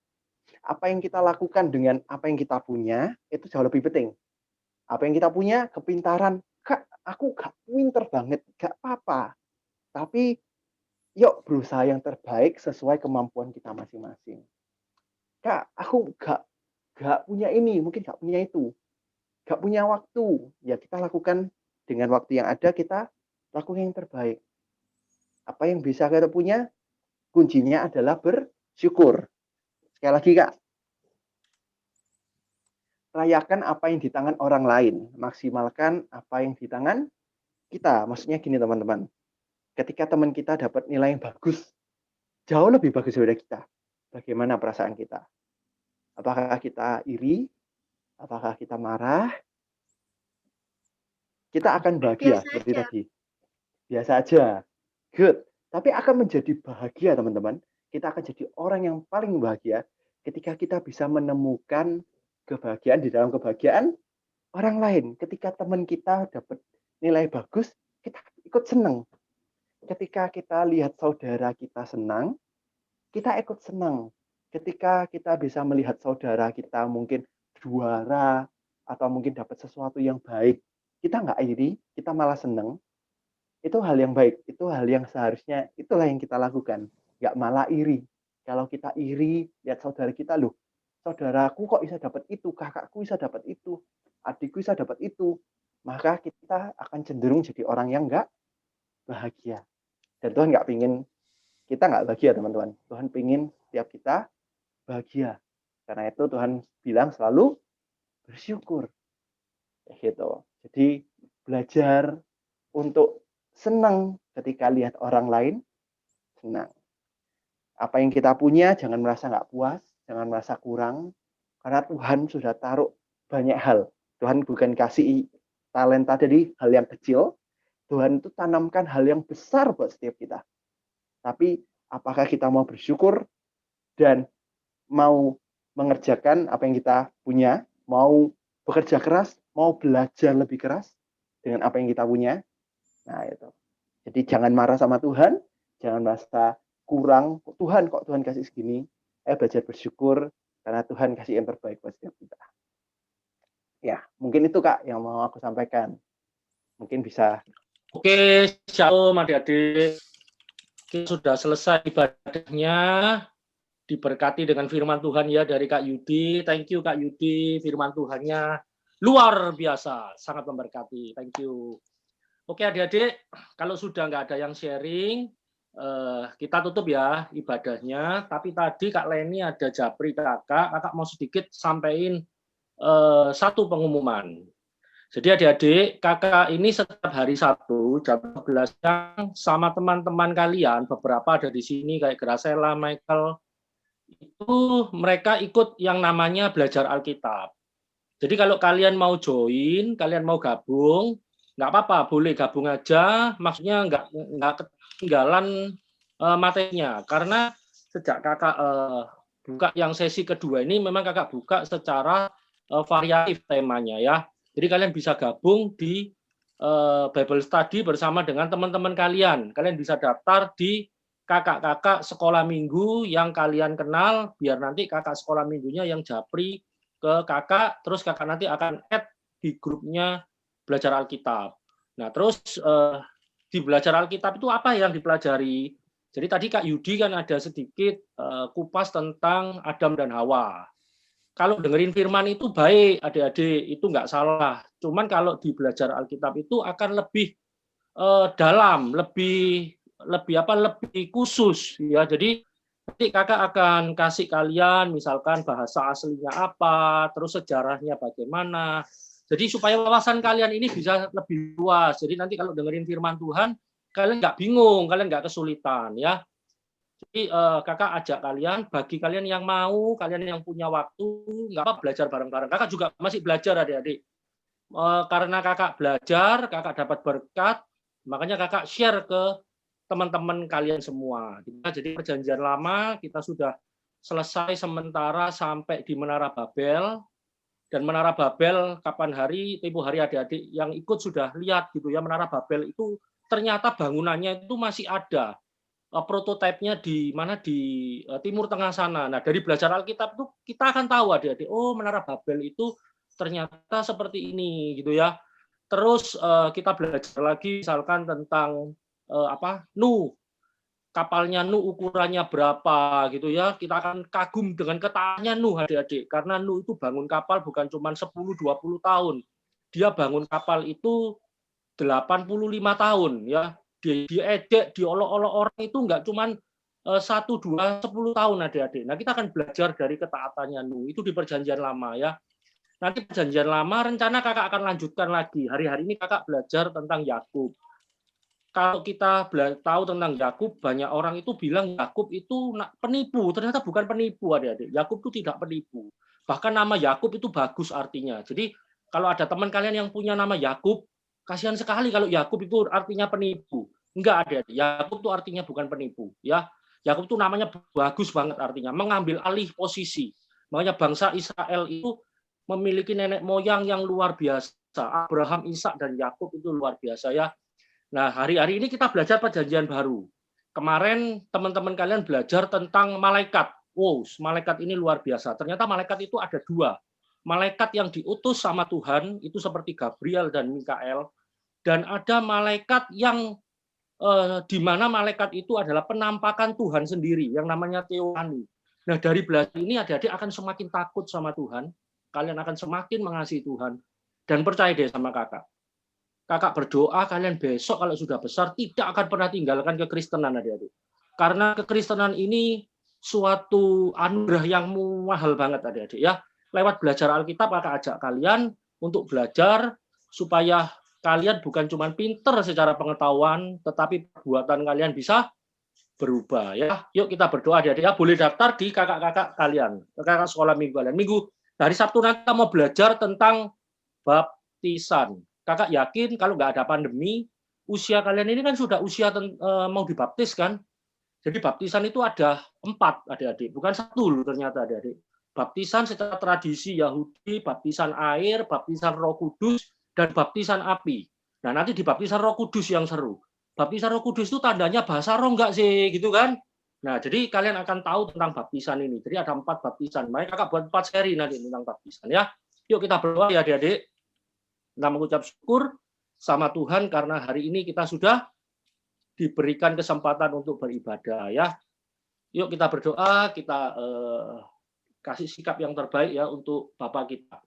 Apa yang kita lakukan dengan apa yang kita punya, itu jauh lebih penting. Apa yang kita punya, kepintaran. Kak, aku gak pinter banget, gak apa-apa. Tapi yuk berusaha yang terbaik sesuai kemampuan kita masing-masing. Kak, aku gak punya ini, mungkin gak punya itu. Gak punya waktu. Ya kita lakukan dengan waktu yang ada, kita lakukan yang terbaik. Apa yang bisa kita punya, kuncinya adalah bersyukur. Sekali lagi Kak, rayakan apa yang di tangan orang lain. Maksimalkan apa yang di tangan kita. Maksudnya gini teman-teman. Ketika teman kita dapat nilai yang bagus, jauh lebih bagus dari kita. Bagaimana perasaan kita? Apakah kita iri? Apakah kita marah? Kita akan bahagia Biasa seperti aja. tadi. Biasa aja. Good. Tapi akan menjadi bahagia teman-teman. Kita akan jadi orang yang paling bahagia ketika kita bisa menemukan kebahagiaan di dalam kebahagiaan orang lain. Ketika teman kita dapat nilai bagus, kita ikut senang. Ketika kita lihat saudara kita senang, kita ikut senang. Ketika kita bisa melihat saudara kita mungkin juara atau mungkin dapat sesuatu yang baik, kita nggak iri, kita malah senang. Itu hal yang baik, itu hal yang seharusnya itulah yang kita lakukan. Nggak malah iri. Kalau kita iri, lihat saudara kita, loh, saudaraku kok bisa dapat itu, kakakku bisa dapat itu, adikku bisa dapat itu, maka kita akan cenderung jadi orang yang nggak bahagia. Dan Tuhan nggak pingin kita nggak bahagia teman-teman. Tuhan pingin setiap kita bahagia. Karena itu Tuhan bilang selalu bersyukur. Gitu. Jadi belajar untuk senang ketika lihat orang lain senang. Apa yang kita punya jangan merasa nggak puas, jangan merasa kurang. Karena Tuhan sudah taruh banyak hal. Tuhan bukan kasih talenta jadi hal yang kecil. Tuhan itu tanamkan hal yang besar buat setiap kita. Tapi apakah kita mau bersyukur dan mau mengerjakan apa yang kita punya, mau bekerja keras, mau belajar lebih keras dengan apa yang kita punya. Nah itu. Jadi jangan marah sama Tuhan, jangan merasa kurang. Tuhan kok Tuhan kasih segini, belajar bersyukur karena Tuhan kasih yang terbaik buat setiap kita. Ya, mungkin itu Kak yang mau aku sampaikan. Mungkin bisa. Oke, shalom adik-adik. Kita sudah selesai ibadahnya. Diberkati dengan firman Tuhan ya dari Kak Yudi. Thank you Kak Yudi, firman Tuhannya luar biasa, sangat memberkati. Thank you. Oke adik-adik, kalau sudah nggak ada yang sharing, kita tutup ya ibadahnya. Tapi tadi Kak Leni ada japri kakak mau sedikit sampaikan satu pengumuman. Jadi adik-adik, kakak ini setiap hari Sabtu jam 12 siang sama teman-teman kalian, beberapa ada di sini kayak Gracella, Michael, itu mereka ikut yang namanya belajar Alkitab. Jadi kalau kalian mau join, kalian mau gabung, nggak apa-apa, boleh gabung aja, maksudnya nggak ketinggalan materinya. Karena sejak kakak buka yang sesi kedua ini, memang kakak buka secara variatif temanya ya. Jadi kalian bisa gabung di Bible Study bersama dengan teman-teman kalian. Kalian bisa daftar di kakak-kakak sekolah minggu yang kalian kenal, biar nanti kakak sekolah minggunya yang japri ke kakak, terus kakak nanti akan add di grupnya belajar Alkitab. Nah, terus di belajar Alkitab itu apa yang dipelajari? Jadi tadi Kak Yudi kan ada sedikit kupas tentang Adam dan Hawa. Kalau dengerin firman itu baik, adik-adik, itu nggak salah. Cuman kalau di belajar Alkitab itu akan lebih dalam, lebih khusus ya. Jadi nanti kakak akan kasih kalian misalkan bahasa aslinya apa, terus sejarahnya bagaimana. Jadi supaya wawasan kalian ini bisa lebih luas. Jadi nanti kalau dengerin firman Tuhan, kalian nggak bingung, kalian nggak kesulitan ya. Jadi kakak ajak kalian, bagi kalian yang mau, kalian yang punya waktu, nggak apa belajar bareng-bareng. Kakak juga masih belajar adik-adik. Karena kakak belajar, kakak dapat berkat, makanya kakak share ke teman-teman kalian semua. Jadi perjanjian lama kita sudah selesai sementara sampai di Menara Babel. Dan Menara Babel kapan hari, tempo hari adik-adik yang ikut sudah lihat gitu ya, Menara Babel itu ternyata bangunannya itu masih ada. prototipenya di mana di Timur Tengah sana. Nah, dari belajar Alkitab itu kita akan tahu adik-adik, oh Menara Babel itu ternyata seperti ini gitu ya. Terus kita belajar lagi misalkan tentang Nuh. Kapalnya Nuh ukurannya berapa gitu ya. Kita akan kagum dengan ketahatannya Nuh adik-adik. Karena Nuh itu bangun kapal bukan cuma 10-20 tahun. Dia bangun kapal itu 85 tahun ya. Diedek, diolok-olok orang itu enggak cuma 1, 2, 10 tahun adik-adik. Nah, kita akan belajar dari ketaatannya Nuh. Itu di Perjanjian Lama ya. Nanti Perjanjian Lama rencana kakak akan lanjutkan lagi. Hari-hari ini kakak belajar tentang Yakub. Kalau kita tahu tentang Yakub, banyak orang itu bilang Yakub itu penipu. Ternyata bukan penipu, adik-adik. Yakub itu tidak penipu. Bahkan nama Yakub itu bagus artinya. Jadi kalau ada teman kalian yang punya nama Yakub, kasihan sekali kalau Yakub itu artinya penipu. Enggak, adik-adik. Yakub itu artinya bukan penipu. Ya, Yakub itu namanya bagus banget artinya, mengambil alih posisi. Makanya bangsa Israel itu memiliki nenek moyang yang luar biasa. Abraham, Ishak, dan Yakub itu luar biasa ya. Nah, hari-hari ini kita belajar Perjanjian Baru. Kemarin teman-teman kalian belajar tentang malaikat. Wow, malaikat ini luar biasa. Ternyata malaikat itu ada 2. Malaikat yang diutus sama Tuhan, itu seperti Gabriel dan Mikael. Dan ada malaikat yang di mana malaikat itu adalah penampakan Tuhan sendiri, yang namanya Teofani. Nah, dari belajar ini adik-adik akan semakin takut sama Tuhan. Kalian akan semakin mengasihi Tuhan. Dan percaya deh sama kakak. Kakak berdoa kalian besok kalau sudah besar tidak akan pernah tinggalkan kekristenan adik-adik. Karena kekristenan ini suatu anugerah yang mahal banget adik-adik ya. Lewat belajar Alkitab kakak ajak kalian untuk belajar supaya kalian bukan cuma pinter secara pengetahuan, tetapi perbuatan kalian bisa berubah ya. Yuk kita berdoa adik-adik ya. Boleh daftar di kakak-kakak kalian, kakak sekolah minggu kalian. Hari Sabtu nanti kita mau belajar tentang baptisan. Kakak yakin kalau nggak ada pandemi, usia kalian ini kan sudah usia mau dibaptis kan? Jadi baptisan itu ada 4 adik-adik, bukan 1 loh ternyata adik-adik. Baptisan secara tradisi Yahudi, baptisan air, baptisan Roh Kudus, dan baptisan api. Nah nanti di baptisan Roh Kudus yang seru. Baptisan Roh Kudus itu tandanya bahasa roh nggak sih, gitu kan? Nah jadi kalian akan tahu tentang baptisan ini. Jadi ada 4 baptisan. Makanya kakak buat 4 seri nanti tentang baptisan ya. Yuk kita berdoa ya adik-adik. Kita mengucap syukur sama Tuhan karena hari ini kita sudah diberikan kesempatan untuk beribadah ya. Yuk kita berdoa, kita kasih sikap yang terbaik ya untuk Bapa kita.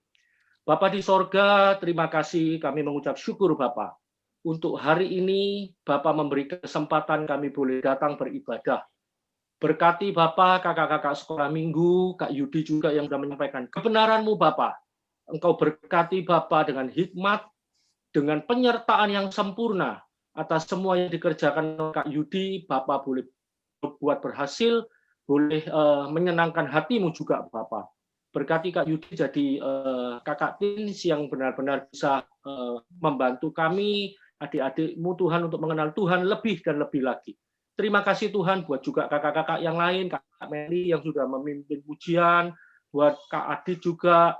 Bapa di sorga, terima kasih kami mengucap syukur Bapa. Untuk hari ini Bapa memberi kesempatan kami boleh datang beribadah. Berkati Bapa, kakak-kakak sekolah minggu, Kak Yudi juga yang sudah menyampaikan kebenaran-Mu Bapa. Engkau berkati Bapa dengan hikmat, dengan penyertaan yang sempurna atas semua yang dikerjakan Kak Yudi. Bapa boleh buat berhasil, boleh menyenangkan hatimu juga Bapa. Berkati Kak Yudi jadi kakak teens yang benar-benar bisa membantu kami, adik-adikmu Tuhan untuk mengenal Tuhan lebih dan lebih lagi. Terima kasih Tuhan buat juga kakak-kakak yang lain, Kak Meli yang sudah memimpin pujian, buat Kak Adit juga,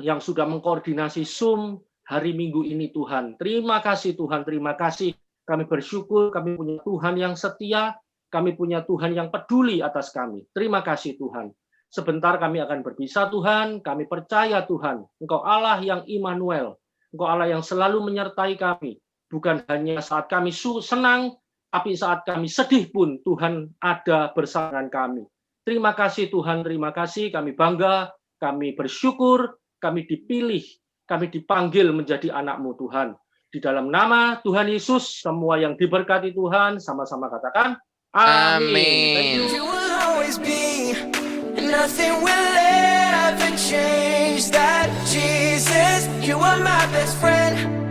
yang sudah mengkoordinasi Zoom hari Minggu ini Tuhan. Terima kasih Tuhan, terima kasih. Kami bersyukur, kami punya Tuhan yang setia, kami punya Tuhan yang peduli atas kami. Terima kasih Tuhan. Sebentar kami akan berpisah Tuhan, kami percaya Tuhan, Engkau Allah yang Immanuel, Engkau Allah yang selalu menyertai kami. Bukan hanya saat kami senang, tapi saat kami sedih pun Tuhan ada bersama kami. Terima kasih Tuhan, terima kasih. Kami bangga, kami bersyukur, kami dipilih, kami dipanggil menjadi anak-Mu Tuhan. Di dalam nama Tuhan Yesus, semua yang diberkati Tuhan, sama-sama katakan, amin. Nothing will ever change that. Jesus, you are my best friend.